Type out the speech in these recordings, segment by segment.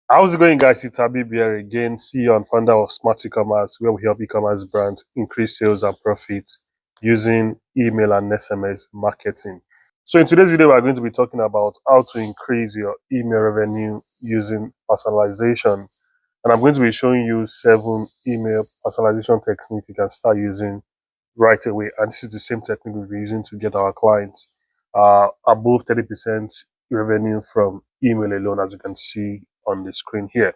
How's it going, guys? It's Habib here again, CEO and founder of Smart E-commerce, where we help e-commerce brands increase sales and profits using email and SMS marketing. So in today's video, we're going to be talking about how to increase your email revenue using personalization. And I'm going to be showing you 7 email personalization techniques you can start using right away. And this is the same technique we'll be using to get our clients above 30% revenue from email alone, as you can see on the screen here.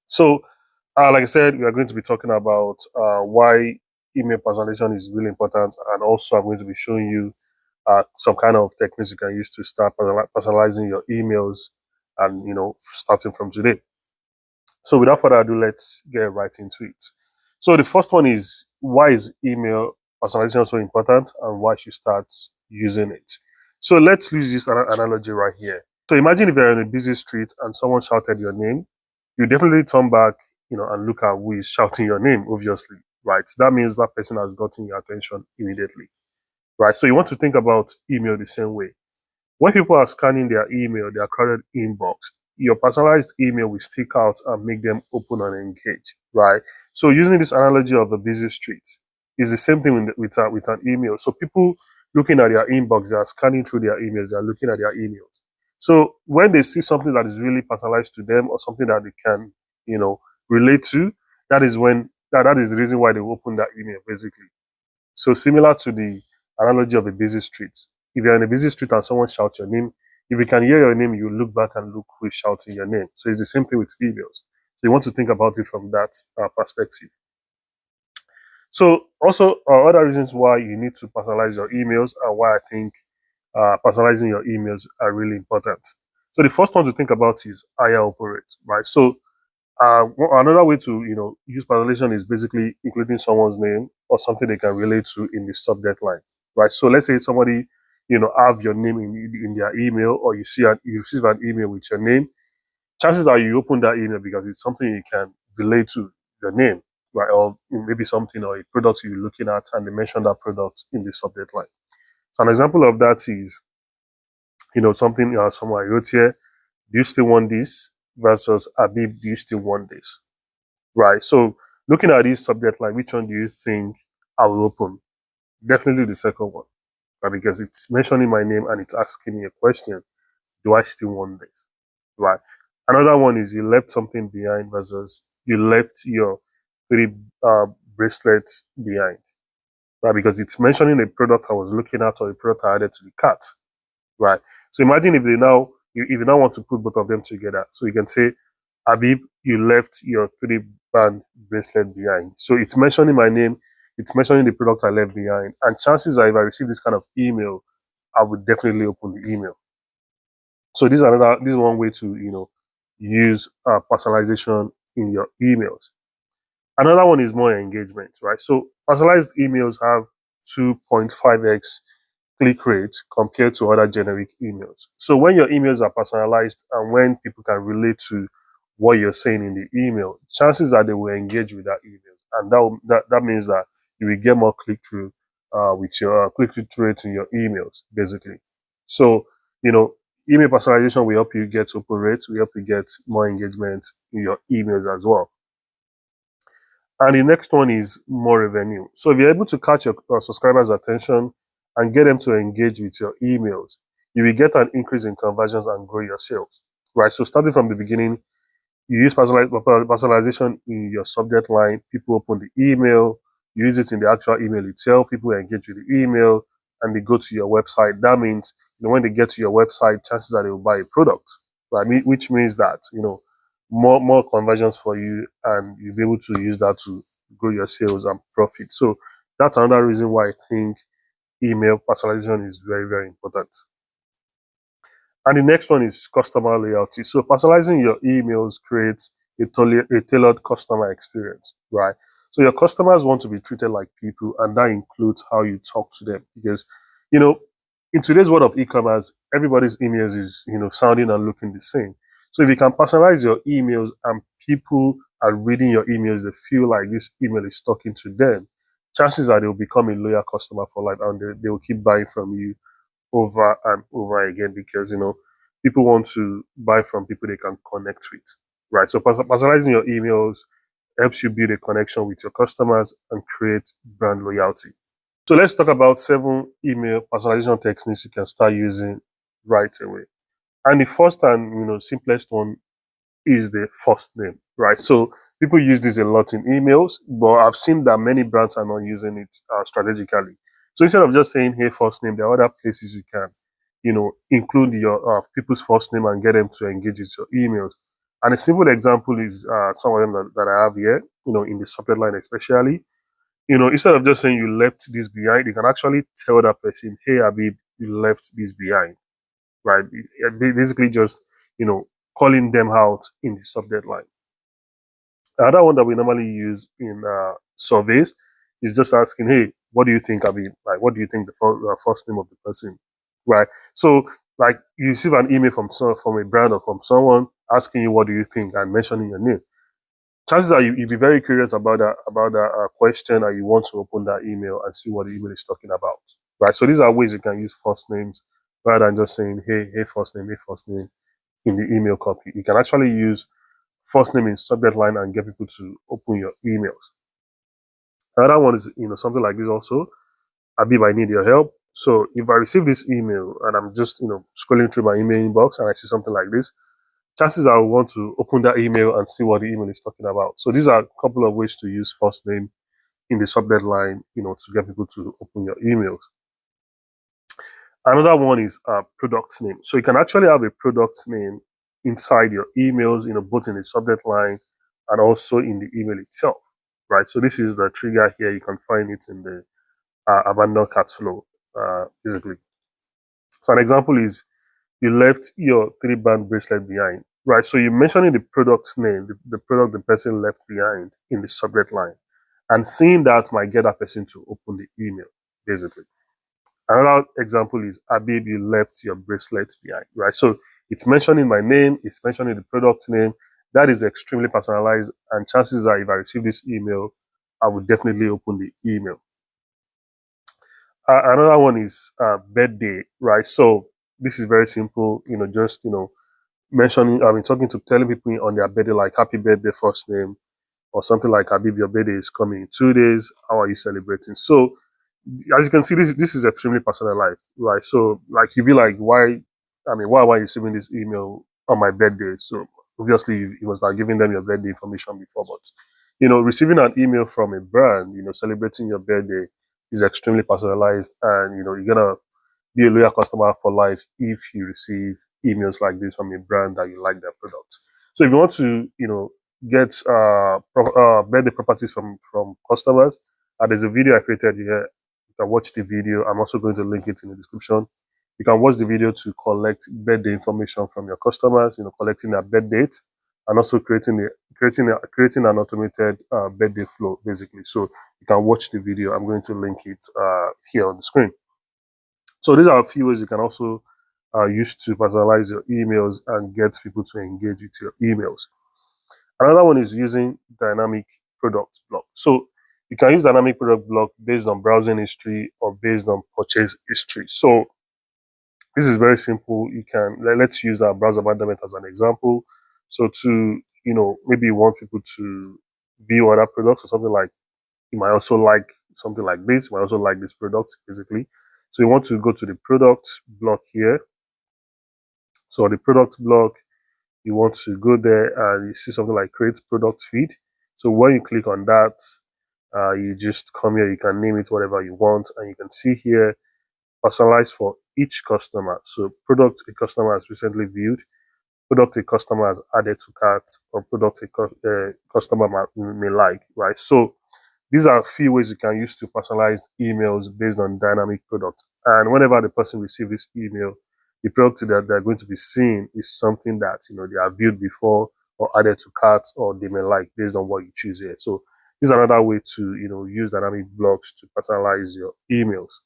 So, like I said, we are going to be talking about why email personalization is really important, and also I'm going to be showing you some kind of techniques you can use to start personalizing your emails, and starting from today. So, without further ado, let's get right into it. So, the first one is, why is email personalization so important, and why should you start using it? So, let's use this analogy right here. So, imagine if you're in a busy street and someone shouted your name. You definitely turn back, and look at who is shouting your name, obviously, right? That means that person has gotten your attention immediately, right? So you want to think about email the same way. When people are scanning their email, their crowded inbox, your personalized email will stick out and make them open and engage, right? So using this analogy of a busy street is the same thing with an email. So people looking at their inbox, they are scanning through their emails, they are looking at their emails. So when they see something that is really personalized to them or something that they can, relate to, that is the reason why they open that email, basically. So similar to the analogy of a busy street. If you're in a busy street and someone shouts your name, if you can hear your name, you look back and look who is shouting your name. So it's the same thing with emails. So you want to think about it from that perspective. So also other reasons why you need to personalize your emails and why I think personalizing your emails are really important. So the first one to think about is how you operate, right? So another way to use personalization is basically including someone's name or something they can relate to in the subject line, right? So let's say somebody have your name in their email, or you receive an email with your name. Chances are you open that email because it's something you can relate to your name, right? Or maybe something or a product you're looking at, and they mention that product in the subject line. So an example of that is something someone wrote here: do you still want this? Versus Abib, do you still want this? Right. So looking at this subject line, which one do you think I will open? Definitely the second one, right? Because it's mentioning my name and it's asking me a question. Do I still want this? Right. Another one is you left something behind versus you left your three bracelets behind, right? Because it's mentioning a product I was looking at or a product I added to the cart, right? So imagine if you now want to put both of them together. So you can say, Habib, you left your 3-band bracelet behind. So it's mentioning my name, it's mentioning the product I left behind. And chances are, if I receive this kind of email, I would definitely open the email. So this is one way to use personalization in your emails. Another one is more engagement, right? So personalized emails have 2.5x click rate compared to other generic emails. So when your emails are personalized and when people can relate to what you're saying in the email, chances are they will engage with that email, and that means that you will get more click through with your click through rate in your emails, basically. So email personalization will help you get open rates, will help you get more engagement in your emails as well. And the next one is more revenue. So if you're able to catch your subscribers' attention and get them to engage with your emails, you will get an increase in conversions and grow your sales, right? So starting from the beginning, you use personalization in your subject line. People open the email, you use it in the actual email itself. People engage with the email and they go to your website. That means when they get to your website, chances are they will buy a product, right? Which means that more conversions for you, and you'll be able to use that to grow your sales and profit. So that's another reason why I think email personalization is very, very important. And the next one is customer loyalty. So personalizing your emails creates a tailored customer experience, right? So your customers want to be treated like people, and that includes how you talk to them. Because, you know, in today's world of e-commerce, everybody's emails is, sounding and looking the same. So if you can personalize your emails and people are reading your emails, they feel like this email is talking to them, chances are they will become a loyal customer for life, and they will keep buying from you over and over again, because people want to buy from people they can connect with. right? So personalizing your emails helps you build a connection with your customers and create brand loyalty. So let's talk about 7 email personalization techniques you can start using right away. And the first and simplest one is the first name, right? So people use this a lot in emails, but I've seen that many brands are not using it strategically. So instead of just saying, "Hey, first name," there are other places you can, include your people's first name and get them to engage with your emails. And a simple example is some of them that I have here, in the subject line especially. Instead of just saying you left this behind, you can actually tell that person, "Hey, Abib, you left this behind," right? Basically, just you know calling them out in the subject line. Another one that we normally use in surveys is just asking, "Hey, what do you think? I mean, like, what do you think the first name of the person?" Right. So, like, you receive an email from a brand or from someone asking you, "What do you think?" and mentioning your name. Chances are you'll be very curious about that question, and you want to open that email and see what the email is talking about. Right. So these are ways you can use first names rather than just saying, "Hey, first name" in the email copy. You can actually use first name in subject line and get people to open your emails. Another one is, something like this also. Abib, I need your help. So if I receive this email and I'm just, scrolling through my email inbox and I see something like this, chances are I will want to open that email and see what the email is talking about. So these are a couple of ways to use first name in the subject line, to get people to open your emails. Another one is product name. So you can actually have a product name inside your emails, both in the subject line and also in the email itself, right? So this is the trigger here. You can find it in the abandoned cart flow, basically. So an example is you left your 3-band bracelet behind, right? So you're mentioning the product name, the product the person left behind in the subject line, and seeing that might get that person to open the email, basically. Another example is Abib, you left your bracelet behind, right? So it's mentioning my name, it's mentioning the product name. That is extremely personalized, and chances are if I receive this email, I will definitely open the email. Another one is birthday, right? So this is very simple, just mentioning, I mean, telling people on their birthday, like happy birthday, first name, or something like Habib, your birthday is coming in 2 days. How are you celebrating? So, as you can see, this is extremely personalized, right? So, like, you'd be like, why? I mean, why am I receiving this email on my birthday? So, obviously, you must have given them your birthday information before, but receiving an email from a brand, celebrating your birthday is extremely personalized, and you're gonna be a loyal customer for life if you receive emails like this from a brand that you like their product. So if you want to, get birthday properties from customers, there's a video I created here. You can watch the video. I'm also going to link it in the description. You can watch the video to collect birthday information from your customers, collecting their birth date, and also creating an automated birthday flow, basically. So you can watch the video. I'm going to link it here on the screen. So these are a few ways you can also use to personalize your emails and get people to engage with your emails. Another one is using dynamic product block. So you can use dynamic product block based on browsing history or based on purchase history. So this is very simple. Let's use our browser abandonment as an example. So to maybe you want people to view other products or something like, you might also like something like this. You might also like this product, basically. So you want to go to the product block here. So the product block, you want to go there and you see something like create product feed. So when you click on that, you just come here, you can name it whatever you want, and you can see here personalized for each customer. So product a customer has recently viewed, product a customer has added to cart, or product a customer may like, right? So these are a few ways you can use to personalize emails based on dynamic product. And whenever the person receives this email, the product that they're going to be seeing is something that they have viewed before or added to carts or they may like based on what you choose here. So this is another way to use dynamic blocks to personalize your emails.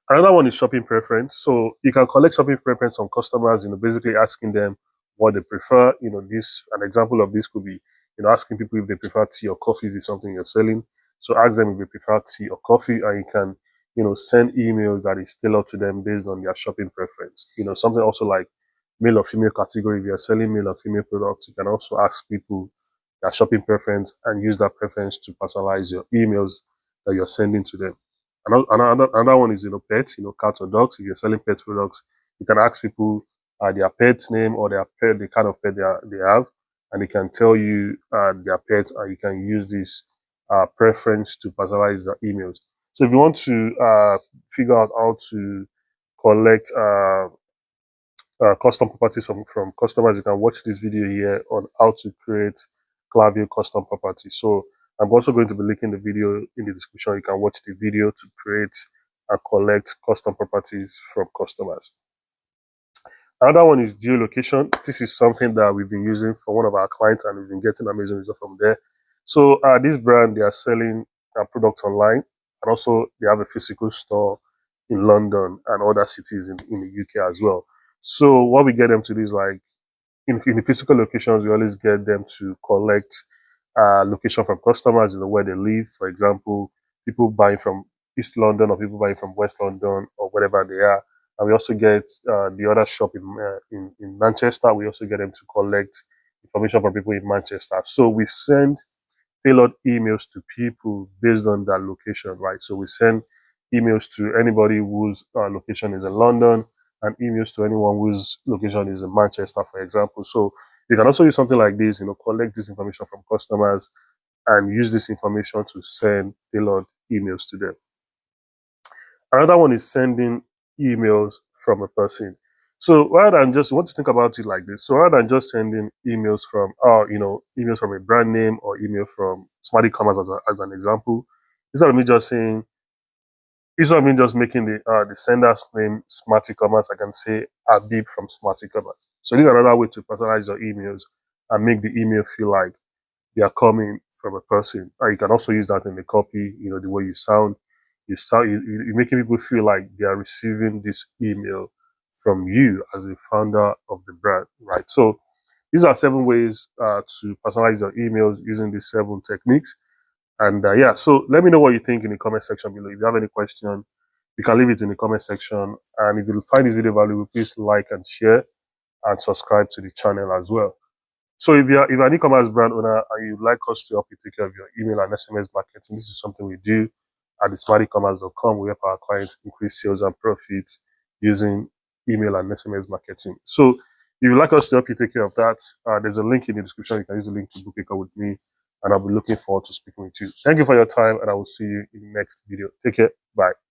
Another one is shopping preference. So you can collect shopping preference from customers, basically asking them what they prefer. An example of this could be, asking people if they prefer tea or coffee if it's something you're selling. So ask them if they prefer tea or coffee, and you can, send emails that is tailored to them based on their shopping preference. Something also like male or female category. If you're selling male or female products, you can also ask people their shopping preference and use that preference to personalize your emails that you're sending to them. Another one is, pets, cats or dogs. If you're selling pet products, you can ask people their pet's name or their pet, the kind of pet they have, and they can tell you their pet, and you can use this preference to personalize the emails. So if you want to figure out how to collect custom properties from customers, you can watch this video here on how to create Klaviyo custom property. So I'm also going to be linking the video in the description. You can watch the video to create and collect custom properties from customers. Another one is geolocation. This is something that we've been using for one of our clients, and we've been getting amazing results from there. So this brand, they are selling products online, and also they have a physical store in London and other cities in the UK as well. So what we get them to do is, like, in the physical locations, we always get them to collect location from customers, where they live. For example, people buying from East London or people buying from West London or wherever they are. And we also get the other shop in Manchester. We also get them to collect information from people in Manchester. So we send tailored emails to people based on their location, right? So we send emails to anybody whose location is in London, and emails to anyone whose location is in Manchester, for example. So you can also use something like this, collect this information from customers and use this information to send tailored emails to them. Another one is sending emails from a person. So rather than just, want to think about it like this. So rather than just sending emails from, emails from a brand name or email from smart e-commerce as an example, instead of me just making the sender's name smart e-commerce, I can say Abib from smart e-commerce. So this is another way to personalize your emails and make the email feel like they are coming from a person. And you can also use that in the copy, the way you sound. You're making people feel like they are receiving this email from you as the founder of the brand, right? So these are 7 ways to personalize your emails using these 7 techniques. And yeah, so let me know what you think in the comment section below. If you have any question, you can leave it in the comment section. And if you find this video valuable, please like and share and subscribe to the channel as well. So if you're an e-commerce brand owner and you'd like us to help you take care of your email and SMS marketing, this is something we do at thesmartecommerce.com. We help our clients increase sales and profits using email and SMS marketing. So if you'd like us to help you take care of that, there's a link in the description. You can use the link to book a call with me, and I'll be looking forward to speaking with you. Thank you for your time, and I will see you in the next video. Take care. Bye.